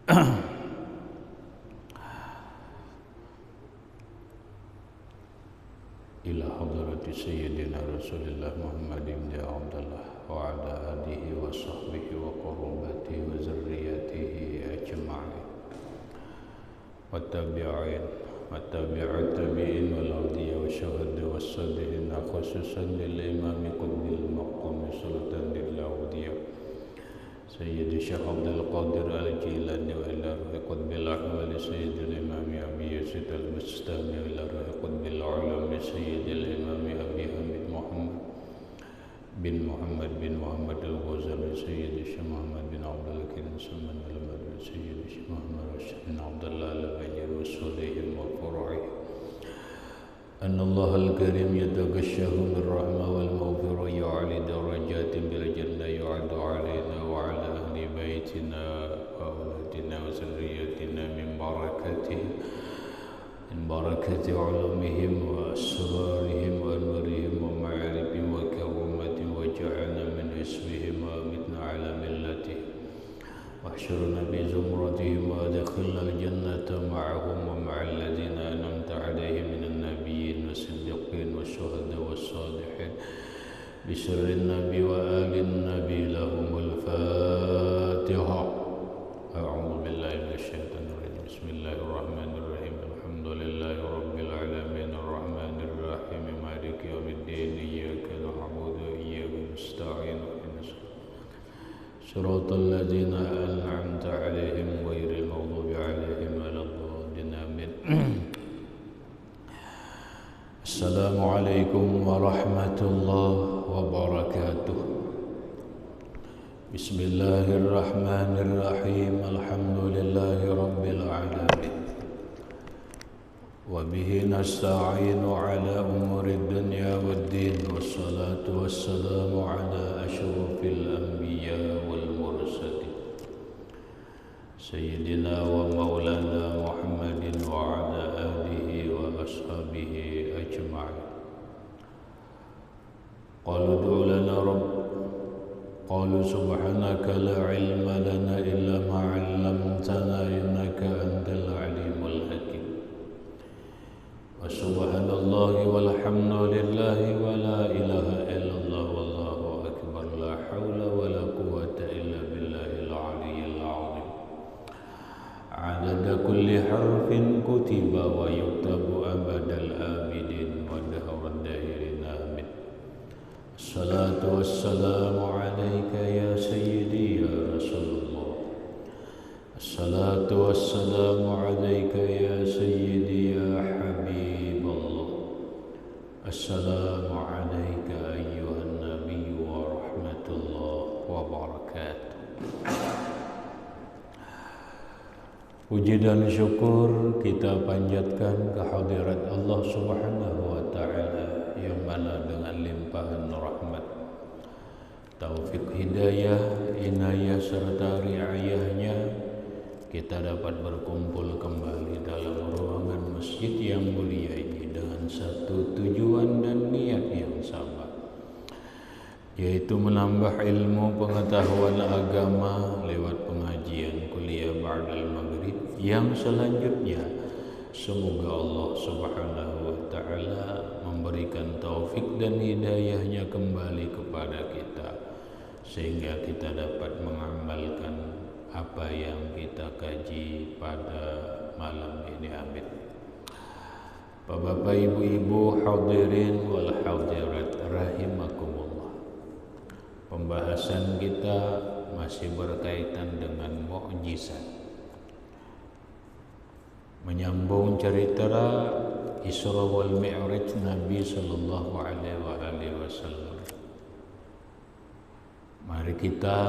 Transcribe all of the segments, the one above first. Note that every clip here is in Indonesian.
ila hadrati sayyidina Rasulillah Muhammad ibn Abdullah wa ala alihi wa sahbihi wa qurubatihi wa zurriyatihi ajma'in wa tabi'in wa tabi'at tabi'in wal awliya wa syuhada wa salihin khususan lil imam qutbil maqam sultan lil awliya Sayyidi Syekh Abdul Qadir Al-Jilani wa ila ruhi qutbil ahwali Sayyidil Imam Abi Yazid Al-Bustami wa ila ruhi qutbil ulami Sayyidil Imam Abi Hamid Muhammad bin Muhammad Al-Ghazali Sayyidi Syekh Muhammad bin Abdul Karim Salman Al-Madri Sayyidi Syekh Muhammad Rashid bin Abdullah Al-Bajir wa Sulihim wa Furu'ih أن الله الكريم يتغشه بالرحمة والمغفرة يعلي درجات بالجنة يعد علينا وعلى أهل بيتنا وأولادنا وذريتنا من بركة علومهم وأسرارهم وأنوارهم ومعارفهم وكرامتهم وجعلنا من اسمهم وأمتنا على ملتهم واحشرنا بزمرتهم وأدخلنا الجنة معهم ومع الذين أنعمت عليهم من النبيين والصديقين والشهداء والصالحين بسر النبي وآل النبي لهم الفاتحة أعوذ بالله من الشيطان الرجيم بسم الله الرحمن الرحيم الحمد لله رب العالمين الرحمن الرحيم مالك يوم الدين إياك نعبد وإياك نستعين صراط الذين أنعمت عليهم غير المغضوب عليهم ولا الضالين آمين السلام عليكم ورحمة الله وبركاته بسم الله الرحمن الرحيم الحمد لله رب العالمين وبه نستعين على أمور الدنيا والدين والصلاة والسلام على أشرف الأنبياء والمرسلين سيدنا ومولانا محمد وعلى آله وأصحابه أجمعين قالوا ادع لنا رب قالوا سبحانك لا علم لنا إلا ما علمتنا إنك أنت العليم الحكيم وسبحان الله والحمد لله ولا إله إلا الله والله أكبر لا حول ولا قوة إلا بالله العلي العظيم عدد كل حرف كتب ويكتب أبد الآبدين ودهر الداهرين آمين الصلاة والسلام عليك يا سيدي يا رسول الله الصلاة والسلام عليك يا سيدي يا حبيب الله السلام عليك أيها النبي ورحمة الله وبركاته. Puji dan syukur kita panjatkan kehadirat Allah Subhanahu wa Ta'ala yang mana dengan limpahan rahmat, taufik hidayah, inayah serta riayahnya kita dapat berkumpul kembali dalam ruangan masjid yang mulia ini dengan satu tujuan dan niat yang sama, yaitu menambah ilmu pengetahuan agama lewat pengajian kuliah ba'dal maghrib yang selanjutnya semoga Allah Subhanahu wa Ta'ala memberikan taufik dan hidayahnya kembali kepada kita sehingga kita dapat mengamalkan apa yang kita kaji pada malam ini. Amin. Bapak ibu-ibu hadirin wal hadirat rahimakumullah. Pembahasan kita masih berkaitan dengan mukjizat. Menyambung cerita Isra wal Mi'raj Nabi sallallahu alaihi wasallam. Mari kita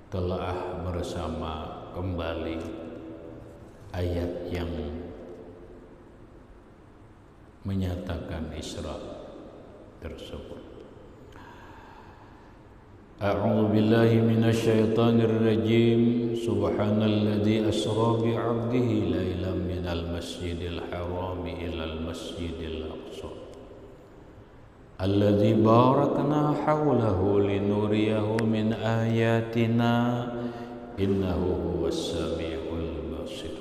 telah bersama kembali ayat yang menyatakan Isra tersebut. A'udzu billahi minasy syaithanir rajim. Subhanalladzi asra bi 'abdihi lailan minal masjidil haram ilal masjidil aqsa alladzi barakna hawlahu linuriyahu min ayatina innahu huwas sami'ul basir.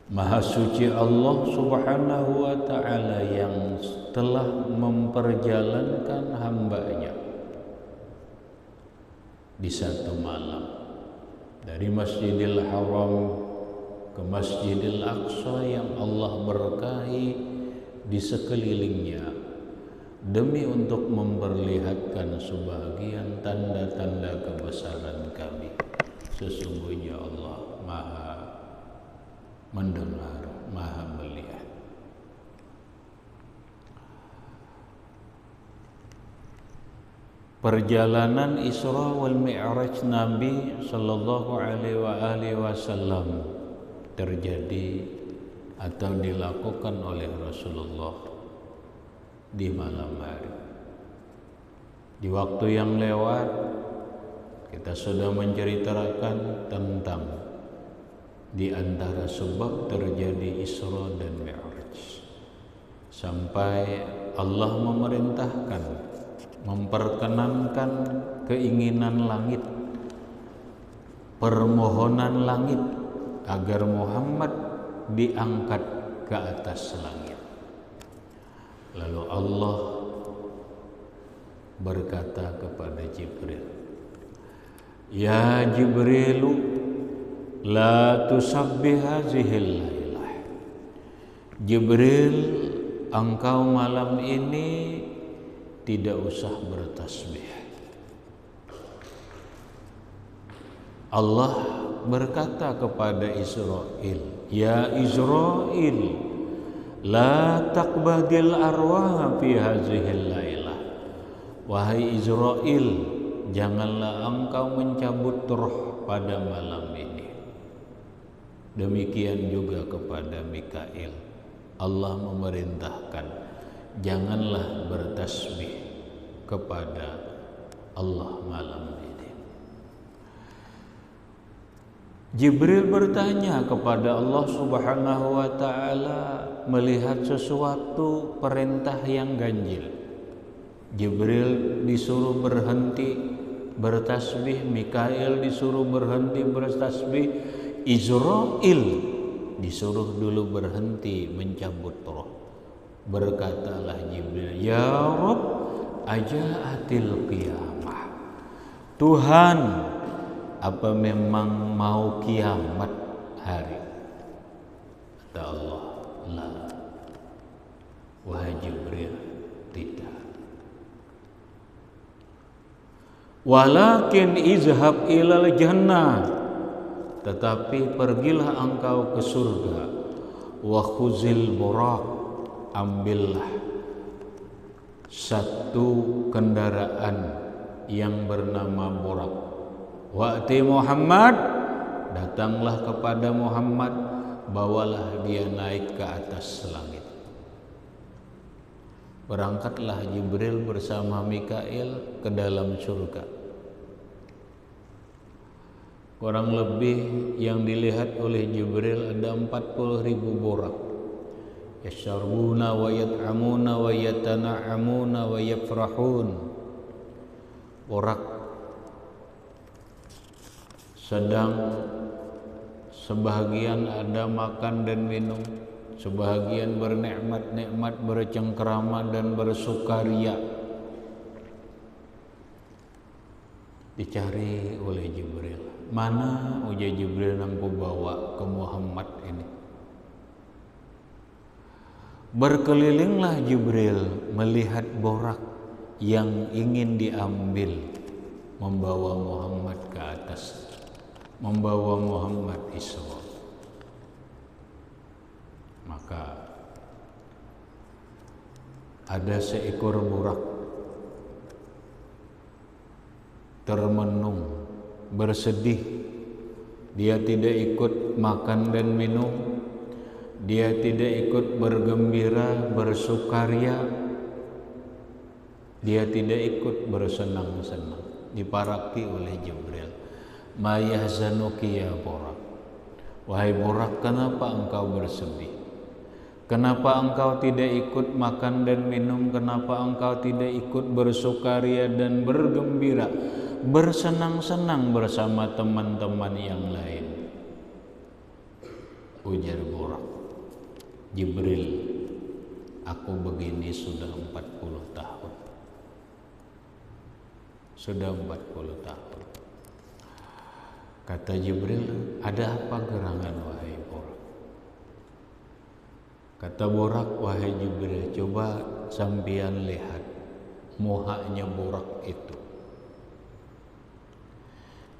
Maha suci Allah subhanahu wa ta'ala yang telah memperjalankan hambanya di satu malam dari Masjidil Haram ke Masjidil Aqsa yang Allah berkahi di sekelilingnya, demi untuk memperlihatkan sebahagian tanda-tanda kebesaran kami. Sesungguhnya Allah Maha mendengar, Maha melihat. Perjalanan Isra wal Mi'raj Nabi sallallahu alaihi wasallam terjadi atau dilakukan oleh Rasulullah di malam hari. Di waktu yang lewat kita sudah menceritakan tentang di antara sebab terjadi Isra dan Mi'raj, sampai Allah memerintahkan, memperkenankan keinginan langit, permohonan langit agar Muhammad diangkat ke atas langit. Lalu Allah berkata kepada Jibril, "Ya Jibrilu, la tusabbih hazihil lailah." Jibril, engkau malam ini tidak usah bertasbih. Allah berkata kepada Israil, "Ya Israil, la taqbadil arwah fi hazihil lailah." Wahai Israil, janganlah engkau mencabut roh pada malam ini. Demikian juga kepada Mikail, Allah memerintahkan, janganlah bertasbih kepada Allah malam ini. Jibril bertanya kepada Allah Subhanahu wa ta'ala melihat sesuatu perintah yang ganjil. Jibril disuruh berhenti bertasbih, Mikail disuruh berhenti bertasbih, Israil disuruh dulu berhenti mencabut roh. Berkatalah Jibril, "Ya Rabb, ajaatil qiyamah." Tuhan, apa memang mau kiamat hari? Kata Allah, "La." Wahai Jibril, tidak. Walakin izhab ilal jannah, tetapi pergilah engkau ke surga. Wa khuzil buraq, ambillah satu kendaraan yang bernama buraq. Wa'ti Muhammad, datanglah kepada Muhammad, bawalah dia naik ke atas langit. Berangkatlah Jibril bersama Mikail ke dalam surga. Kurang lebih yang dilihat oleh Jibril ada 40.000 buraq. Yashrabuna wa yat'amuna wa yatana'amuna wa yafrahun. Buraq sedang sebahagian ada makan dan minum, sebahagian bernikmat-nikmat, bercengkerama dan bersukaria. Dicari oleh Jibril, mana ujar Jibril yang ku bawa ke Muhammad ini. Berkelilinglah Jibril melihat borak yang ingin diambil, membawa Muhammad ke atas, membawa Muhammad Isra. Maka ada seekor borak termenung, bersedih. Dia tidak ikut makan dan minum, dia tidak ikut bergembira, bersukaria, dia tidak ikut bersenang-senang. Diparaki oleh Jibril, "Ma yahzanuki ya Borak." Wahai Borak, kenapa engkau bersedih? Kenapa engkau tidak ikut makan dan minum? Kenapa engkau tidak ikut bersukaria dan bergembira? bersenang-senang bersama teman-teman yang lain. Ujar Burak, Jibril, aku begini sudah 40 tahun. Sudah 40 tahun. Kata Jibril, ada apa gerangan wahai Burak? Kata Burak, wahai Jibril, coba sampean lihat muhanya Burak itu.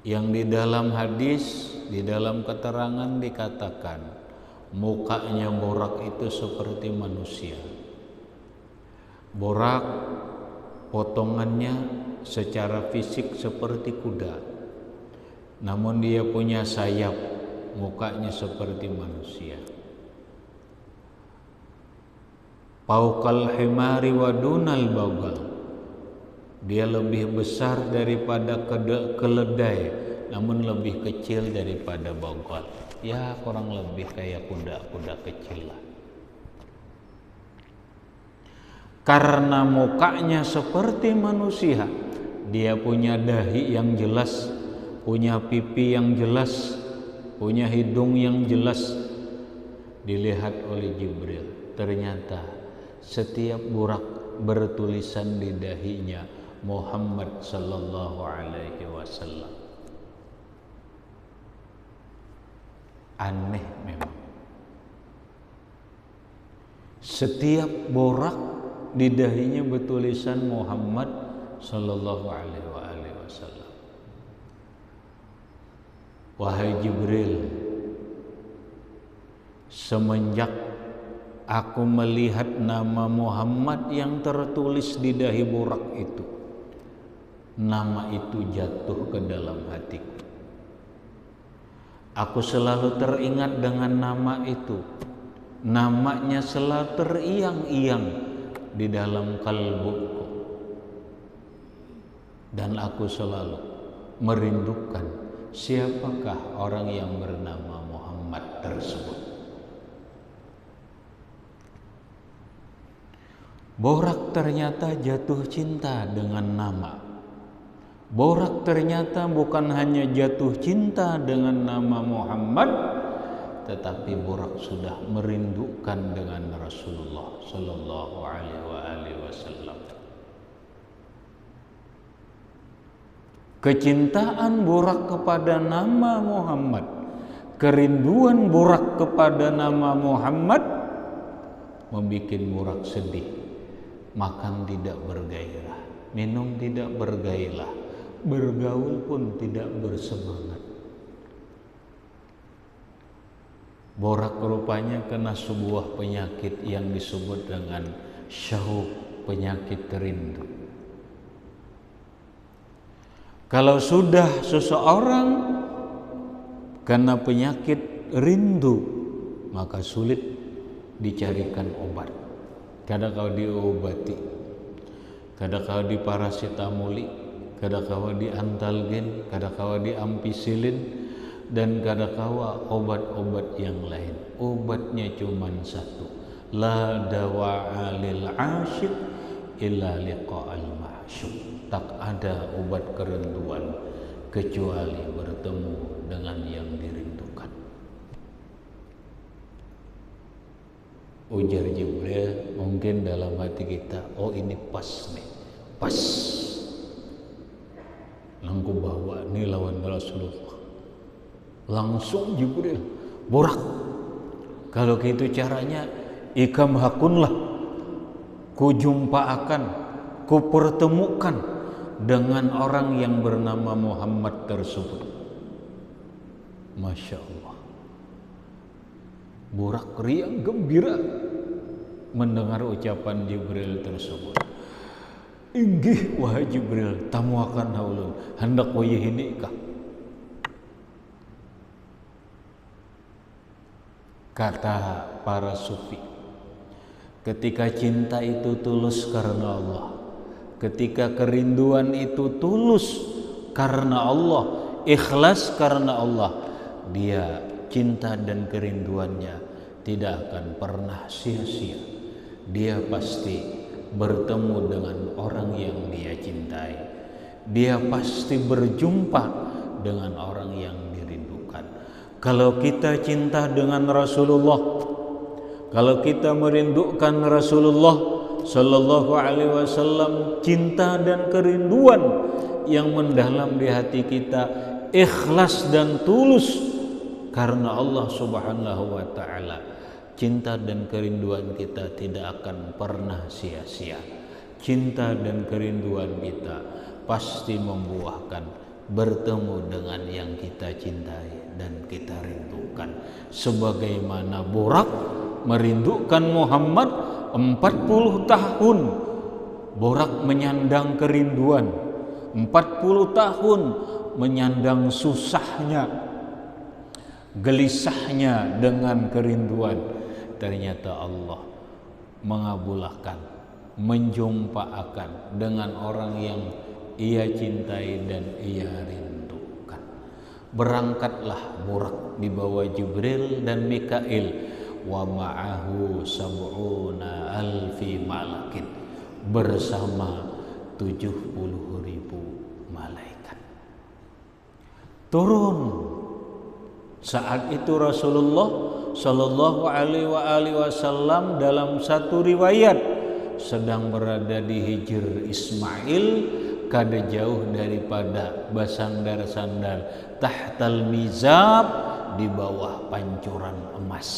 Yang di dalam hadis, di dalam keterangan dikatakan mukanya Burak itu seperti manusia. Burak potongannya secara fisik seperti kuda, namun dia punya sayap, mukanya seperti manusia. Fauqal himari wa dunal bagal, dia lebih besar daripada keledai, namun lebih kecil daripada bagal. Ya kurang lebih kayak kuda-kuda kecil lah. Karena mukanya seperti manusia, dia punya dahi yang jelas, punya pipi yang jelas, punya hidung yang jelas. Dilihat oleh Jibril, ternyata setiap Burak bertulisan di dahinya Muhammad sallallahu alaihi wasallam. Aneh memang. Setiap Burak di dahinya bertulisan Muhammad sallallahu alaihi wasallam. Wahai Jibril, semenjak aku melihat nama Muhammad yang tertulis di dahi Burak itu, nama itu jatuh ke dalam hatiku. Aku selalu teringat dengan nama itu. Namanya selalu teriang-iang di dalam kalbuku. Dan aku selalu merindukan siapakah orang yang bernama Muhammad tersebut. Burak ternyata jatuh cinta dengan nama. Burak ternyata bukan hanya jatuh cinta dengan nama Muhammad, tetapi Burak sudah merindukan dengan Rasulullah sallallahu alaihi wasallam. Kecintaan Burak kepada nama Muhammad, kerinduan Burak kepada nama Muhammad membuat Burak sedih. Makan tidak bergairah, minum tidak bergairah, bergaul pun tidak bersemangat. Burak rupanya kena sebuah penyakit yang disebut dengan syauq, penyakit rindu. Kalau sudah seseorang kena penyakit rindu, maka sulit dicarikan obat. Kadang-kala diobati, kadang-kala diparasetamoli, kadang-kala diantalgen, kadang-kala diampicillin, dan kadang-kala obat-obat yang lain. Obatnya cuma satu, la dawa'a lil 'asyiq illa liqa'al ma'syuq. Tak ada obat kerinduan kecuali bertemu dengan yang dirindukan. Ujar Jibril, mungkin dalam hati kita, oh ini pas nih, pas. Langsung bawa nih lawan Rasulullah. Langsung Jibril, Burak, kalau gitu caranya ikam hakunlah, ku jumpa ku pertemukan dengan orang yang bernama Muhammad tersebut. Masya Allah. Burak riang gembira mendengar ucapan Jibril tersebut. Inggih wahai Jibril, tamu akan haulun, hendak wayah ini kah? Kata para sufi, ketika cinta itu tulus karena Allah, ketika kerinduan itu tulus karena Allah, ikhlas karena Allah, dia cinta dan kerinduannya tidak akan pernah sia-sia. Dia pasti bertemu dengan orang yang dia cintai. dia pasti berjumpa dengan orang yang dirindukan. Kalau kita cinta dengan Rasulullah, kalau kita merindukan Rasulullah Sallallahu Alaihi Wasallam, cinta dan kerinduan yang mendalam di hati kita, ikhlas dan tulus karena Allah Subhanahu Wa Taala, cinta dan kerinduan kita tidak akan pernah sia-sia. Cinta dan kerinduan kita pasti membuahkan bertemu dengan yang kita cintai dan kita rindukan. Sebagaimana Burak merindukan Muhammad 40 tahun. Burak menyandang kerinduan 40 tahun, menyandang susahnya, gelisahnya dengan kerinduan. Ternyata Allah mengabulkan, menjumpakan dengan orang yang ia cintai dan ia rindukan. Berangkatlah Burak dibawa Jibril dan Mikail, wa ma'ahu sab'una alfi malakin, bersama 70.000 malaikat. Turun. Saat itu Rasulullah Sallallahu Alaihi Wasallam dalam satu riwayat sedang berada di Hijr Ismail, kada jauh daripada basandar-sandar tahtal mizab, di bawah pancuran emas.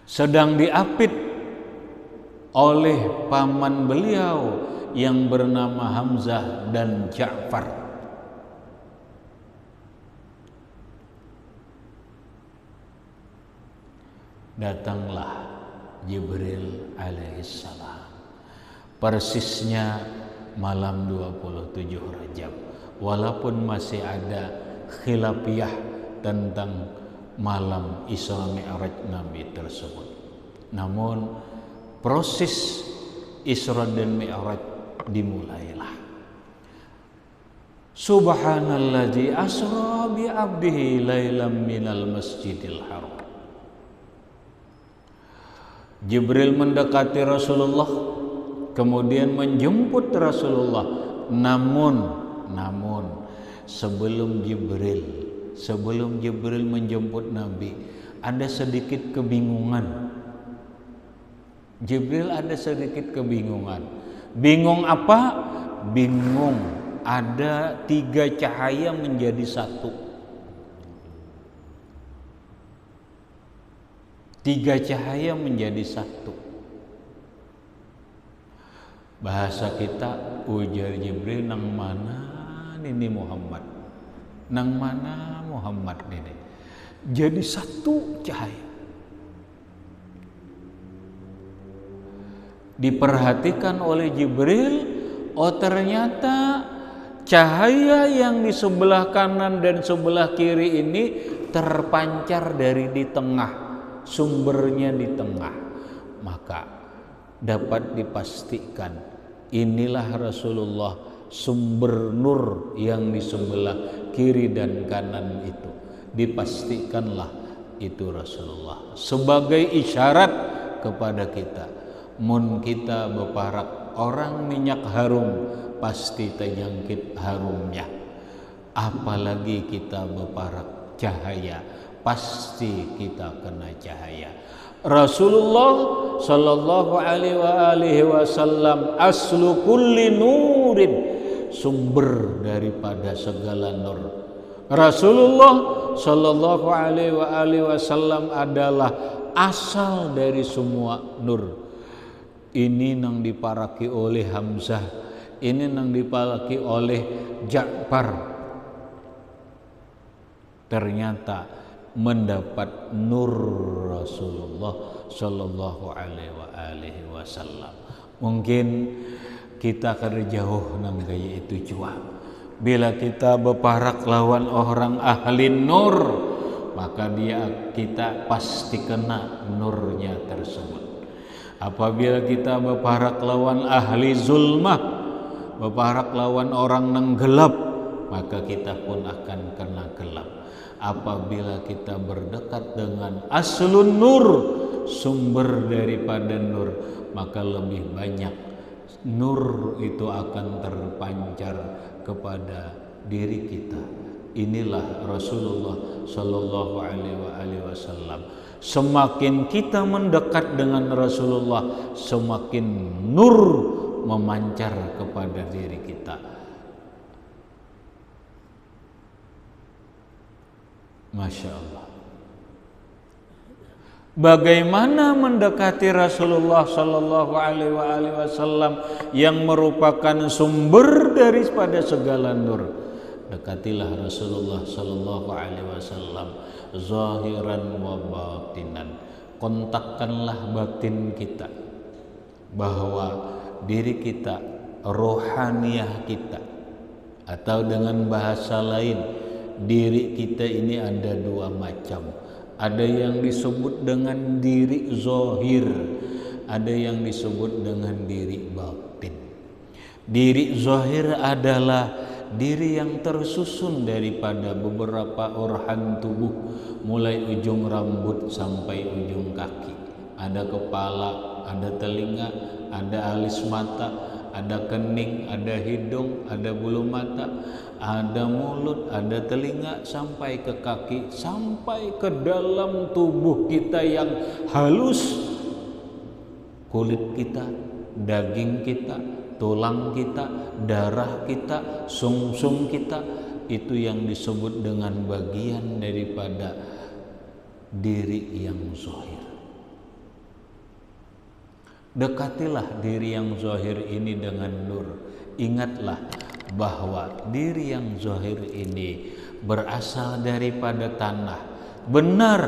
Sedang diapit oleh paman beliau yang bernama Hamzah dan Ja'far. Datanglah Jibril alaihissalam. Persisnya malam 27 Rajab. Walaupun masih ada khilafiyah tentang malam Isra Mi'raj Nabi tersebut, namun proses Isra dan Mi'raj dimulailah. Subhanalladzi asra bi 'abdihi lailam minal masjidil haram. Jibril mendekati Rasulullah, kemudian menjemput Rasulullah. Namun sebelum Jibril menjemput Nabi, ada sedikit kebingungan. Jibril ada sedikit kebingungan. Bingung apa? Bingung ada 3 cahaya menjadi satu. 3 cahaya menjadi satu. Bahasa kita, ujar Jibril, nang mana ini Muhammad? Nang mana Muhammad ini? Jadi satu cahaya. Diperhatikan oleh Jibril, oh ternyata cahaya yang di sebelah kanan dan sebelah kiri ini terpancar dari di tengah. Sumbernya di tengah, maka dapat dipastikan inilah Rasulullah, sumber nur yang di sebelah kiri dan kanan itu. Dipastikanlah itu Rasulullah sebagai isyarat kepada kita, mun kita beparak orang minyak harum pasti terjangkit harumnya, apalagi kita beparak cahaya, pasti kita kena cahaya. Rasulullah Sallallahu Alaihi Wasallam aslu kulli nurin, sumber daripada segala nur. Rasulullah Sallallahu Alaihi Wasallam adalah asal dari semua nur. Ini nang diparaki oleh Hamzah, ini nang diparaki oleh Ja'far. Ternyata mendapat nur Rasulullah Sallallahu Alaihi Wasallam. Mungkin kita kada jauh nang gaya itu jua. Bila kita beparak lawan orang ahli nur, maka kita pasti kena nurnya tersebut. Apabila kita beparak lawan ahli zulmah, beparak lawan orang nang gelap, maka kita pun akan kena gelap. Apabila kita berdekat dengan aslun nur, sumber daripada nur, maka lebih banyak nur itu akan terpancar kepada diri kita. Inilah Rasulullah Shallallahu Alaihi Wasallam. Semakin kita mendekat dengan Rasulullah, semakin nur memancar kepada diri kita. Masya Allah. Bagaimana mendekati Rasulullah Shallallahu Alaihi Wasallam yang merupakan sumber daripada segala nur? Dekatilah Rasulullah Shallallahu Alaihi Wasallam zahiran wa batinan. Kontakkanlah batin kita, bahwa diri kita, rohaniyah kita, atau dengan bahasa lain, diri kita ini ada dua macam. Ada yang disebut dengan diri zahir, ada yang disebut dengan diri batin. Diri zahir adalah diri yang tersusun daripada beberapa organ tubuh, mulai ujung rambut sampai ujung kaki. Ada kepala, ada telinga, ada alis mata, ada kening, ada hidung, ada bulu mata, ada mulut, ada telinga, sampai ke kaki, sampai ke dalam tubuh kita yang halus, kulit kita, daging kita, tulang kita, darah kita, sumsum kita. Itu yang disebut dengan bagian daripada diri yang zahir. Dekatilah diri yang zahir ini dengan nur. Ingatlah bahwa diri yang zahir ini berasal daripada tanah. Benar,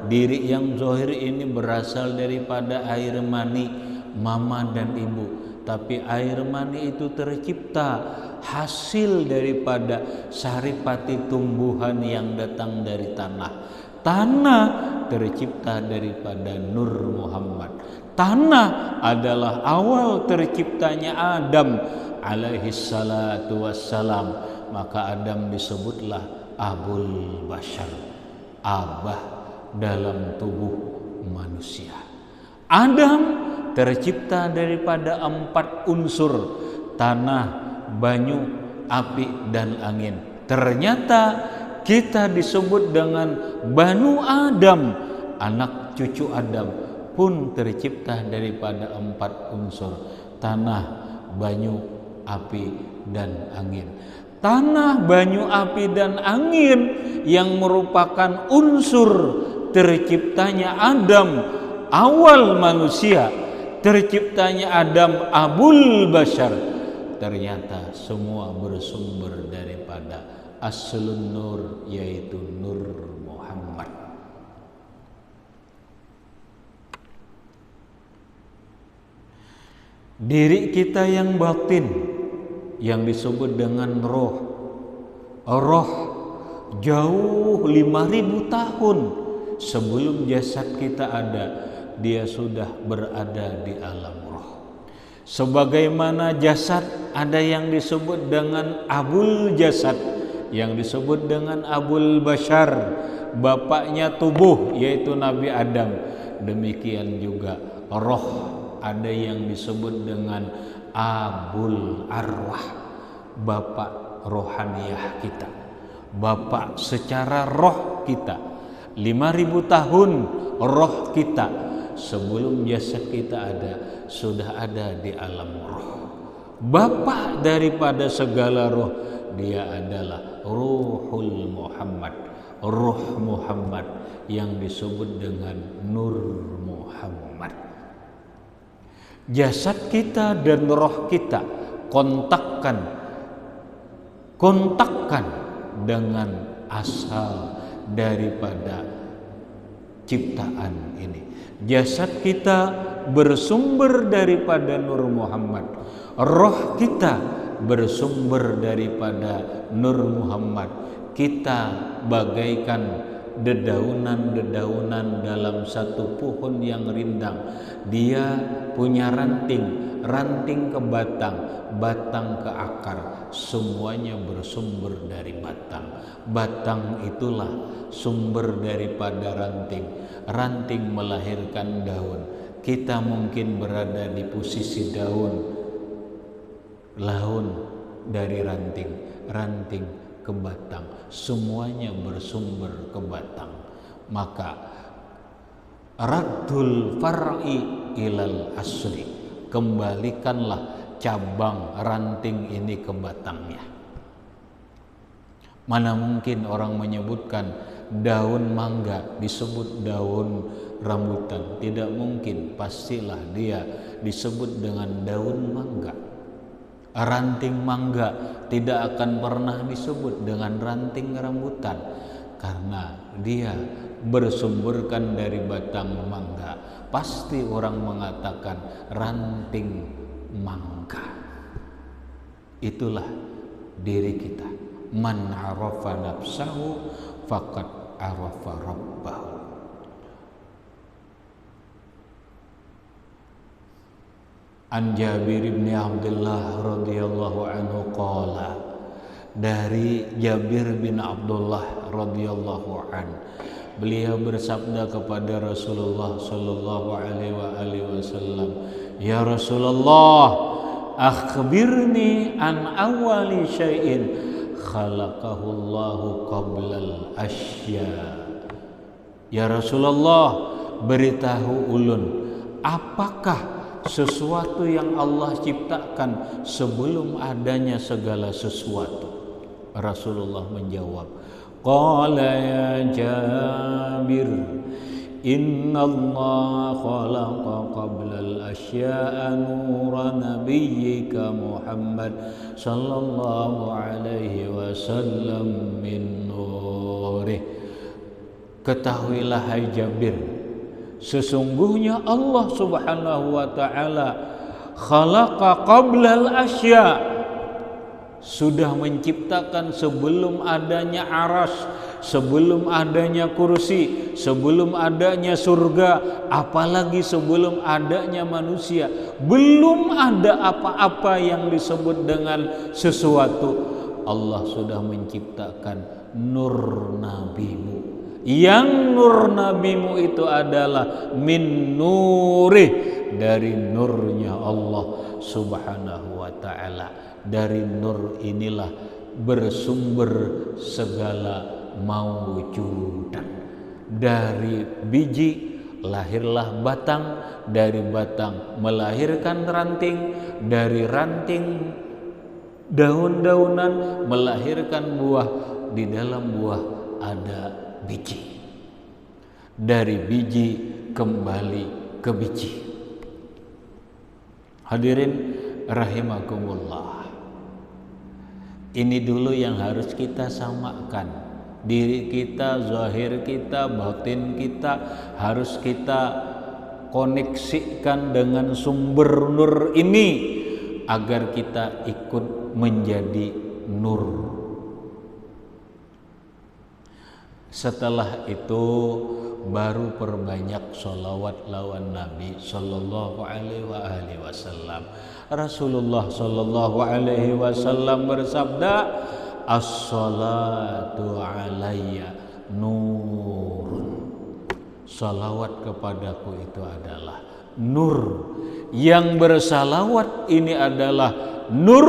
diri yang zahir ini berasal daripada air mani mama dan ibu. Tapi air mani itu tercipta hasil daripada saripati tumbuhan yang datang dari tanah. Tanah tercipta daripada Nur Muhammad. Tanah adalah awal terciptanya Adam alaihi salatu wassalam. Maka Adam disebutlah Abul Bashar, abah dalam tubuh manusia. Adam tercipta daripada 4 unsur: tanah, banyu, api, dan angin. Ternyata kita disebut dengan Banu Adam, anak cucu Adam pun tercipta daripada 4 unsur: tanah, banyu, api, dan angin. Tanah, banyu, api, dan angin yang merupakan unsur terciptanya Adam, awal manusia, terciptanya Adam Abul Bashar, ternyata semua bersumber daripada Aslun Nur, yaitu Nur Muhammad. Diri kita yang batin, yang disebut dengan roh. Roh jauh 5.000 tahun sebelum jasad kita ada, dia sudah berada di alam roh. Sebagaimana jasad ada yang disebut dengan Abul Jasad, yang disebut dengan Abul Bashar, bapaknya tubuh, yaitu Nabi Adam. Demikian juga roh ada yang disebut dengan Abul Arwah, bapak rohaniyah kita, bapak secara roh kita. 5.000 tahun roh kita sebelum jasad kita ada, sudah ada di alam roh. Bapak daripada segala roh, dia adalah Ruhul Muhammad, Ruh Muhammad yang disebut dengan Nur Muhammad. Jasad kita dan roh kita kontakkan dengan asal daripada ciptaan ini. Jasad kita bersumber daripada Nur Muhammad, roh kita bersumber daripada Nur Muhammad. Kita bagaikan dedaunan-dedaunan dalam satu pohon yang rindang. Dia punya ranting, ranting ke batang, batang ke akar, semuanya bersumber dari batang. Batang itulah sumber daripada ranting. Ranting melahirkan daun. Kita mungkin berada di posisi daun, daun dari ranting, ranting ke batang, semuanya bersumber ke batang. Maka raddul far'i ilal asli, kembalikanlah cabang ranting ini ke batangnya. Mana mungkin orang menyebutkan daun mangga disebut daun rambutan? Tidak mungkin, pastilah dia disebut dengan daun mangga. Ranting mangga tidak akan pernah disebut dengan ranting rambutan, karena dia bersumberkan dari batang mangga. Pasti orang mengatakan ranting mangga. Itulah diri kita. Man arafa nafsahu faqad arafa rabbahu. An Jabir bin Abdullah radhiyallahu anhu qala, dari Jabir bin Abdullah radhiyallahu an, beliau bersabda kepada Rasulullah sallallahu alaihi wasallam, ya Rasulullah, akhbirni an awwali syai'in khalaqahu Allahu qablal asya. Ya Rasulullah, beritahu ulun, apakah sesuatu yang Allah ciptakan sebelum adanya segala sesuatu? Rasulullah menjawab, qala ya Jabir, inna Allah khalaqa qablal asya'a nura nabiyyika Muhammad sallallahu alaihi wasallam min nurih. Ketahuilah hai Jabir, sesungguhnya Allah subhanahu wa ta'ala khalaqa qablal asya, sudah menciptakan sebelum adanya aras, sebelum adanya kursi, sebelum adanya surga, apalagi sebelum adanya manusia. Belum ada apa-apa yang disebut dengan sesuatu. Allah sudah menciptakan nur nabimu. Yang nur nabimu itu adalah min nurih, dari nurnya Allah subhanahu wa ta'ala. Dari nur inilah bersumber segala mawjudan. Dari biji lahirlah batang, dari batang melahirkan ranting, dari ranting daun-daunan melahirkan buah, di dalam buah ada biji, dari biji kembali ke biji. Hadirin rahimakumullah, ini dulu yang harus kita samakan. Diri kita, zahir kita, batin kita harus kita koneksikan dengan sumber nur ini agar kita ikut menjadi nur. Setelah itu baru perbanyak sholawat lawan Nabi sallallahu alaihi wasallam. Rasulullah sallallahu alaihi wasallam bersabda, as-salatu alayya nurun. Salawat kepadaku itu adalah nur. Yang bersalawat ini adalah nur,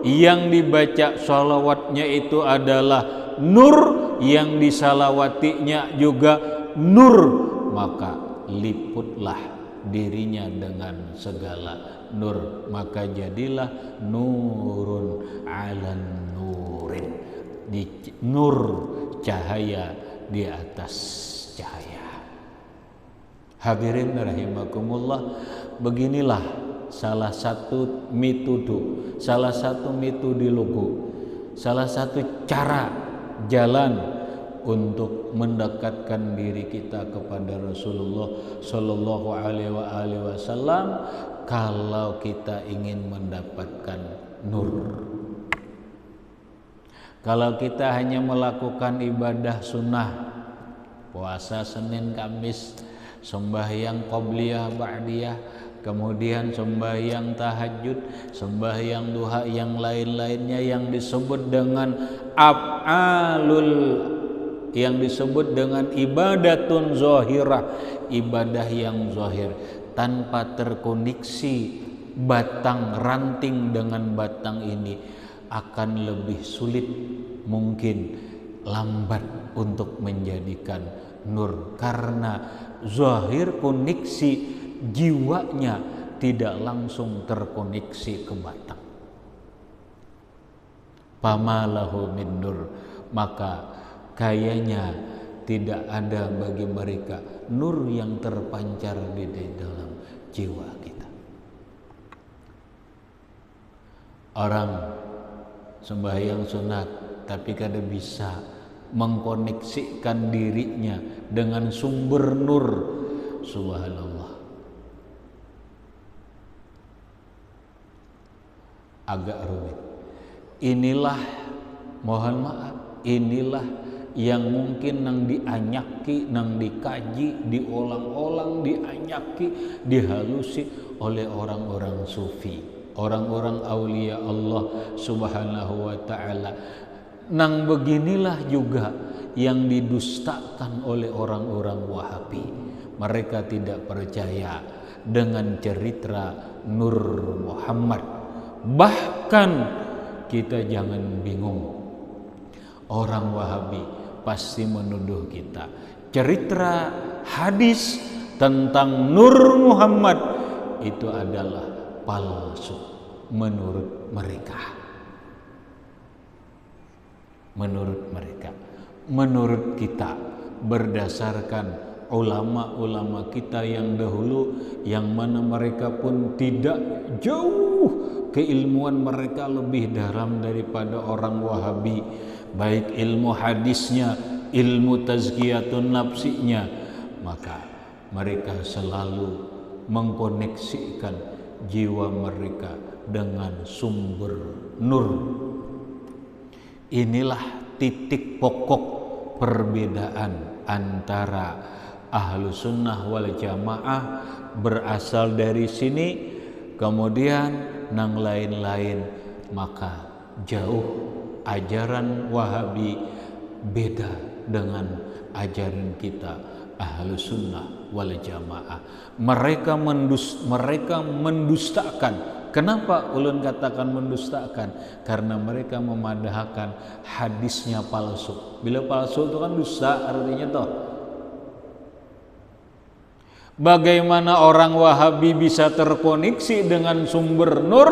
yang dibaca salawatnya itu adalah nur, yang disalawatinya juga nur, maka liputlah dirinya dengan segala nur, maka jadilah nurun alan nurin, nur cahaya di atas cahaya. Hadirin rahimakumullah, beginilah salah satu metode, salah satu metodologi, salah satu cara jalan untuk mendekatkan diri kita kepada Rasulullah sallallahu alaihi wasallam kalau kita ingin mendapatkan nur. Kalau kita hanya melakukan ibadah sunnah, puasa Senin Kamis, sembahyang qobliyah ba'diyah, kemudian sembahyang tahajud, sembahyang duha, yang lain-lainnya yang disebut dengan af'alul, yang disebut dengan ibadatun zahirah, ibadah yang zahir, tanpa terkoneksi batang ranting dengan batang ini akan lebih sulit, mungkin lambat untuk menjadikan nur, karena zahir koneksi jiwanya tidak langsung terkoneksi ke batang. Pamalahu min nur, maka kayaknya tidak ada bagi mereka nur yang terpancar di dalam jiwa kita. Orang sembahyang sunat tapi kada bisa mengkoneksikan dirinya dengan sumber nur, subhanallah, agak rumit. Inilah, mohon maaf, inilah yang mungkin nang dianyaki, nang dikaji, diolang-olang, dianyaki, dihalusi oleh orang-orang sufi, orang-orang aulia Allah subhanahu wa ta'ala. Nang beginilah juga yang didustakan oleh orang-orang Wahabi. Mereka tidak percaya dengan cerita Nur Muhammad. Bahkan kita jangan bingung, orang Wahabi pasti menuduh kita cerita hadis tentang Nur Muhammad itu adalah palsu menurut mereka. Menurut kita, berdasarkan ulama-ulama kita yang dahulu, yang mana mereka pun tidak jauh, keilmuan mereka lebih dalam daripada orang Wahabi, baik ilmu hadisnya, ilmu tazkiyatun nafsinya, maka mereka selalu mengkoneksikan jiwa mereka dengan sumber nur. Inilah titik pokok perbedaan antara ahlu sunnah wal jamaah, berasal dari sini, kemudian nang lain-lain, maka jauh ajaran Wahabi beda dengan ajaran kita ahlu sunnah wal jamaah. Mereka mendustakan. Kenapa ulun katakan mendustakan? Karena mereka memadahkan hadisnya palsu. Bila palsu itu kan dusta artinya toh. Bagaimana orang Wahabi bisa terkoneksi dengan sumber nur,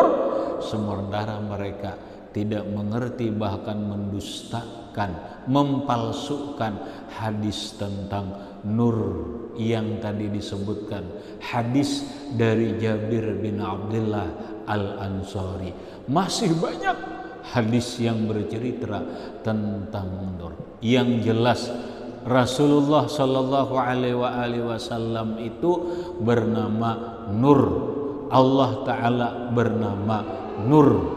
sementara mereka tidak mengerti, bahkan mendustakan, mempalsukan hadis tentang nur yang tadi disebutkan, hadis dari Jabir bin Abdullah Al-Ansari. Masih banyak hadis yang bercerita tentang nur. Yang jelas Rasulullah Shallallahu Alaihi Wasallam itu bernama Nur, Allah Ta'ala bernama Nur.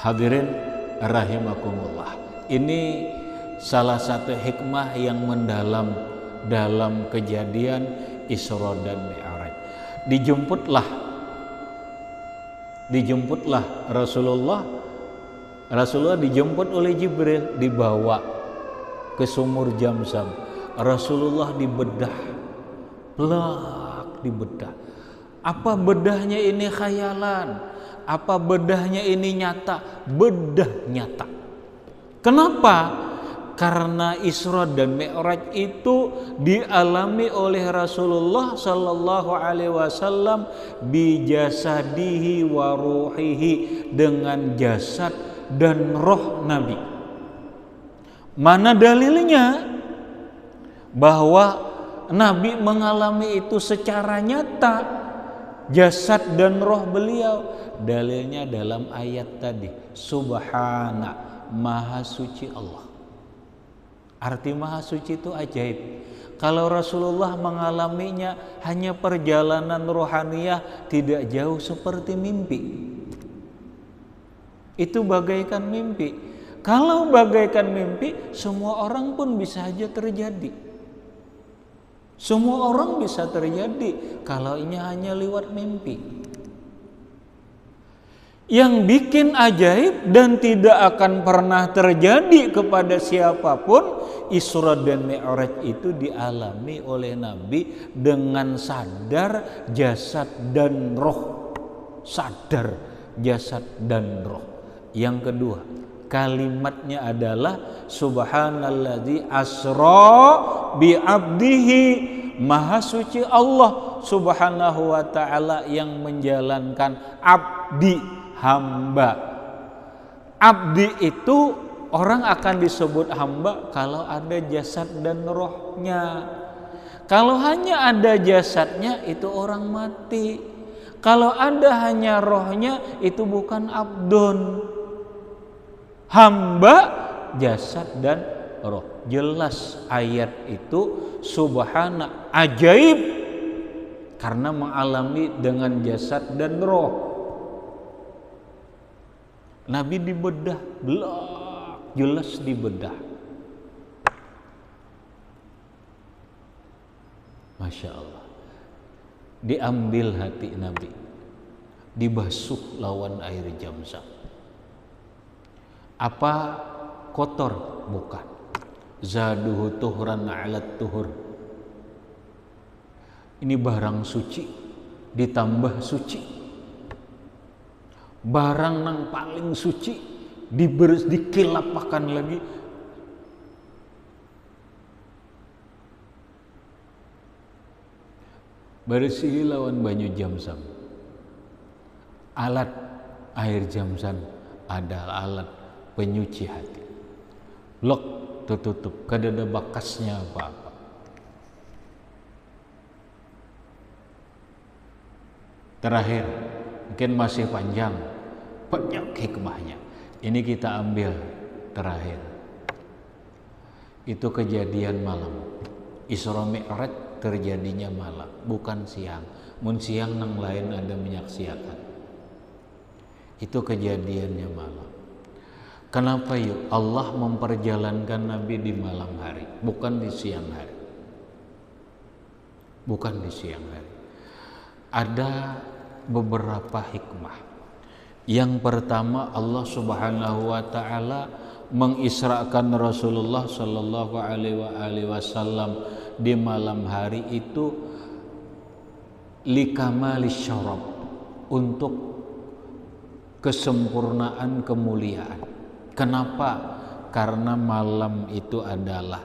Hadirin rahimakumullah, ini salah satu hikmah yang mendalam dalam kejadian Isra dan Mi'raj. Dijemputlah Rasulullah dijemput oleh Jibril, dibawa ke sumur Zamzam. Rasulullah dibedah, dibedah. Apa bedahnya ini khayalan? Apa bedahnya ini nyata? Bedah nyata. Kenapa? Karena Isra dan Mi'raj itu dialami oleh Rasulullah Sallallahu Alaihi Wasallam bijasadihi wa ruhihi, dengan jasad dan roh Nabi. Mana dalilnya bahwa Nabi mengalami itu secara nyata, jasad dan roh beliau? Dalilnya dalam ayat tadi, Subhana, Maha Suci Allah. Arti Maha Suci itu ajaib. Kalau Rasulullah mengalaminya hanya perjalanan rohaniyah, tidak jauh seperti mimpi. Itu bagaikan mimpi. Kalau bagaikan mimpi, semua orang pun bisa saja terjadi. Semua orang bisa terjadi kalau ini hanya lewat mimpi. yang bikin ajaib dan tidak akan pernah terjadi kepada siapapun. Isra dan Mi'raj itu dialami oleh Nabi dengan sadar jasad dan roh. Sadar jasad dan roh. Yang kedua, kalimatnya adalah subhanalladzi asra bi abdihi, maha suci Allah subhanahu wa ta'ala yang menjalankan abdi, hamba. Abdi itu orang akan disebut hamba kalau ada jasad dan rohnya. Kalau hanya ada jasadnya itu orang mati. Kalau ada hanya rohnya itu bukan abdun. Hamba, jasad dan roh. Jelas ayat itu subhana, ajaib karena mengalami dengan jasad dan roh. Nabi dibedah, jelas dibedah. Masya Allah. Diambil hati Nabi, dibasuh lawan air Zamzam. Apa kotor? Bukan. Zaduhu tuhran alat tuhur. Ini barang suci ditambah suci. Barang yang paling suci dikilapakan lagi. Bersih lawan banyu Zamzam. Alat air Zamzam adalah alat penyuci hati. Blok tertutup, kada ada bakasnya apa-apa. Terakhir, mungkin masih panjang, banyak hikmahnya. Ini kita ambil terakhir. Itu kejadian malam. Isra Mi'raj terjadinya malam, bukan siang. Mun siang nang lain ada menyaksikan. Itu kejadiannya malam. Kenapa yuk Allah memperjalankan Nabi di malam hari, bukan di siang hari? Bukan di siang hari. Ada beberapa hikmah. Yang pertama, Allah Subhanahu wa taala mengisrakan Rasulullah sallallahu alaihi wasallam di malam hari itu likamalis syarab, untuk kesempurnaan kemuliaan. Kenapa? Karena malam itu adalah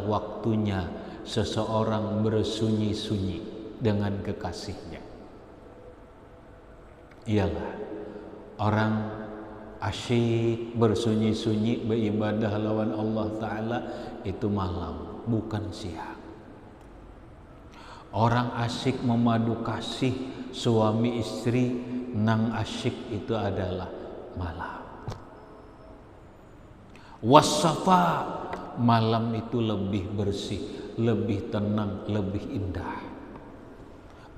waktunya seseorang bersunyi-sunyi dengan kekasihnya. Iyalah orang asyik bersunyi-sunyi beribadah lawan Allah Ta'ala itu malam, bukan siang. Orang asyik memadu kasih suami istri, nang asyik itu adalah malam. Wasafa, malam itu lebih bersih, lebih tenang, lebih indah.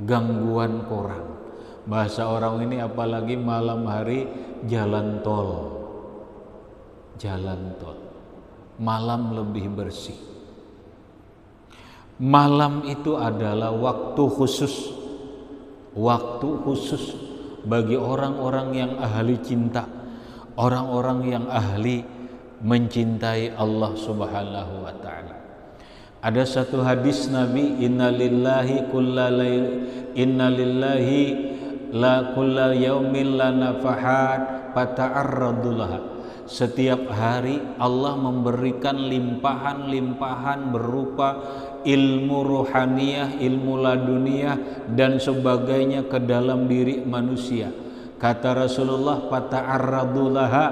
Gangguan orang, bahasa orang ini apalagi malam hari jalan tol, malam lebih bersih. Malam itu adalah waktu khusus bagi orang-orang yang ahli cinta, orang-orang yang ahli mencintai Allah Subhanahu wa taala. Ada satu hadis Nabi, innalillahi la kulla yaumin la nafahat fata'arradulaha. Setiap hari Allah memberikan limpahan-limpahan berupa ilmu ruhaniyah, ilmu laduniyah dan sebagainya ke dalam diri manusia. Kata Rasulullah, fata'arradulaha,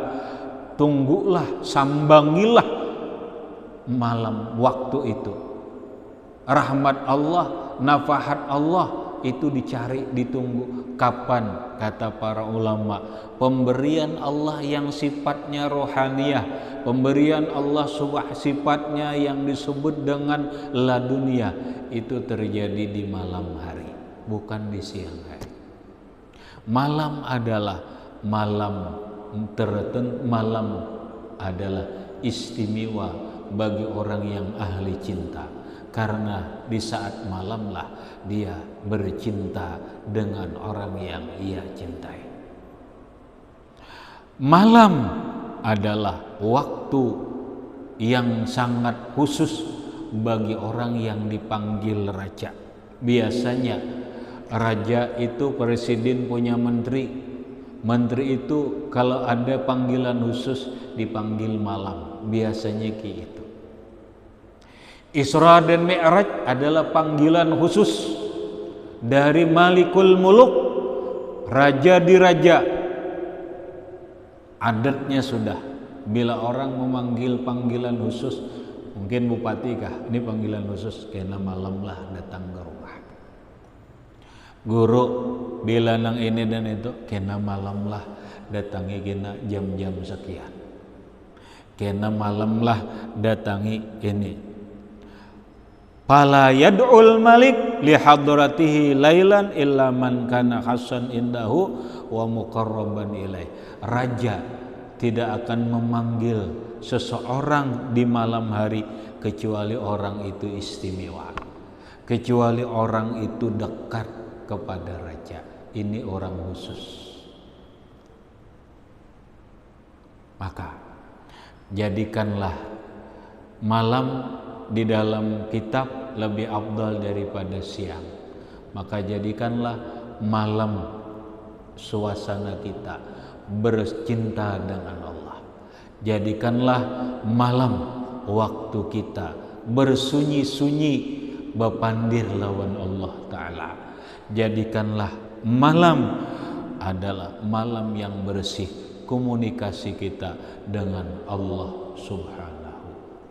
tunggulah, sambangilah malam waktu itu. Rahmat Allah, nafahat Allah itu dicari, ditunggu. Kapan? Kata para ulama, pemberian Allah yang sifatnya rohaniyah, pemberian Allah sifatnya yang disebut dengan ladunia, itu terjadi di malam hari, bukan di siang hari. Malam adalah malam tertentu, malam adalah istimewa bagi orang yang ahli cinta. karena di saat malamlah dia bercinta dengan orang yang ia cintai. Malam adalah waktu yang sangat khusus bagi orang yang dipanggil raja. Biasanya raja itu presiden punya menteri. Menteri itu kalau ada panggilan khusus dipanggil malam. Biasanya gitu. Isra dan Mi'raj adalah panggilan khusus dari Malikul Muluk, raja di raja. Adatnya sudah, bila orang memanggil panggilan khusus, mungkin bupati kah, ini panggilan khusus, kena malamlah datang ke rumah. Guru bila nang ini dan itu, kena malamlah datangi kena jam-jam sekian. Kena malamlah datangi ini. Fala yad'ul malik li hadratihi lailan illa man kana hasan indahu wa muqarraban ilaih. Raja tidak akan memanggil seseorang di malam hari kecuali orang itu istimewa, kecuali orang itu dekat kepada raja. Ini orang khusus. Maka jadikanlah malam di dalam kitab lebih afdal daripada siang. Maka jadikanlah malam suasana kita bercinta dengan Allah. Jadikanlah malam waktu kita bersunyi-sunyi bepandir lawan Allah Ta'ala. Jadikanlah malam adalah malam yang bersih komunikasi kita dengan Allah Subhanahu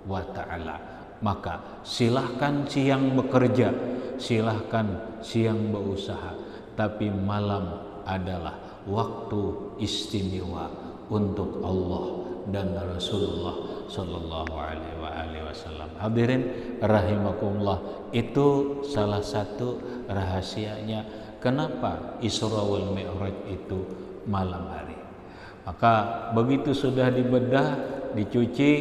wa Ta'ala. Maka silahkan siang bekerja, silahkan siang berusaha, tapi malam adalah waktu istimewa untuk Allah dan Rasulullah Sallallahu Alaihi Wasallam. Hadirin rahimakumullah, itu salah satu rahasianya kenapa Isra wal Mi'raj itu malam hari. Maka begitu sudah dibedah, dicuci,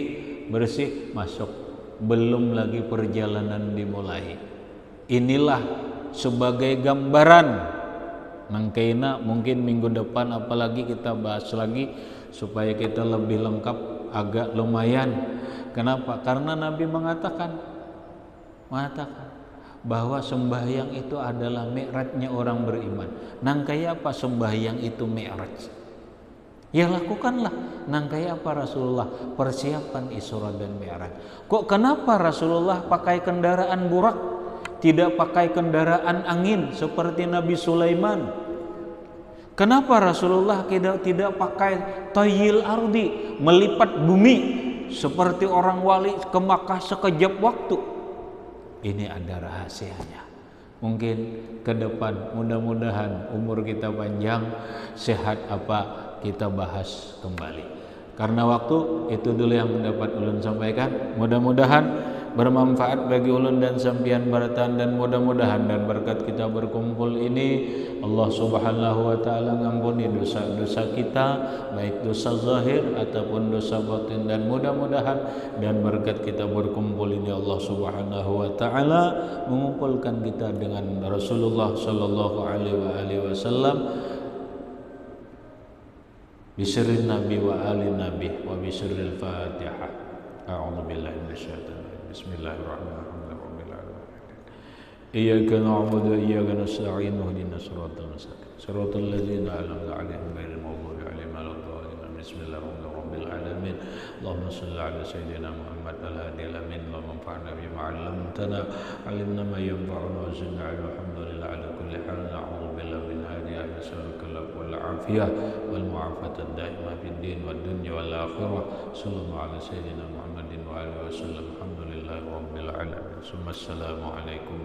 bersih, masuk. Belum lagi perjalanan dimulai. Inilah sebagai gambaran. Nangkaina mungkin minggu depan apalagi kita bahas lagi supaya kita lebih lengkap, agak lumayan. Kenapa? Karena Nabi mengatakan bahwa sembahyang itu adalah mi'rajnya orang beriman. Nangkaya apa sembahyang itu mi'raj? Ya lakukanlah. Nangkaya apa Rasulullah? Persiapan Isra dan Mi'raj. Kok kenapa Rasulullah pakai kendaraan burak? Tidak pakai kendaraan angin seperti Nabi Sulaiman? Kenapa Rasulullah tidak pakai tayyil ardi, melipat bumi seperti orang wali ke Makkah sekejap waktu? Ini ada rahasianya. Mungkin ke depan mudah-mudahan umur kita panjang, sehat apa kita bahas kembali. Karena waktu itu dulu yang dapat ulun sampaikan. Mudah-mudahan bermanfaat bagi ulun dan sampian bertahan, dan mudah-mudahan dan berkat kita berkumpul ini Allah Subhanahu wa taala ngampuni dosa-dosa kita, baik dosa zahir ataupun dosa batin, dan mudah-mudahan dan berkat kita berkumpul ini Allah Subhanahu wa taala mengumpulkan kita dengan Rasulullah sallallahu alaihi wasallam bisirrin nabi wa ali nabi wa bisirril fatihah. A'udzu billahi minasyaitonir rajim. Bismillahirrahmanirrahim. Iyyaka na'budu wa iyyaka nasta'in. Ihdinas siratal mustaqim. Siratal ladzina an'amta 'alaihim ghairil maghdubi 'alaihim waladdallin. Bismillahirrahmanirrahim. Alamin. Allahumma shalli 'ala sayyidina Muhammad al-hadi al-amin. Allahumma anfa'na bima 'allamtana. 'Allimna ma yanfa'una wa zidna 'ilma. Alhamdulillah 'ala kulli hal. Na'udzu billahi min hadhihi al-salawat wal 'afiyah wal mu'afat ad-daimah fid din wad dunya wal akhirah. Sallallahu 'ala sayyidina Muhammadin wa alihi wasallam. Alhamdulillahi rabbil alamin. Assalamu alaikum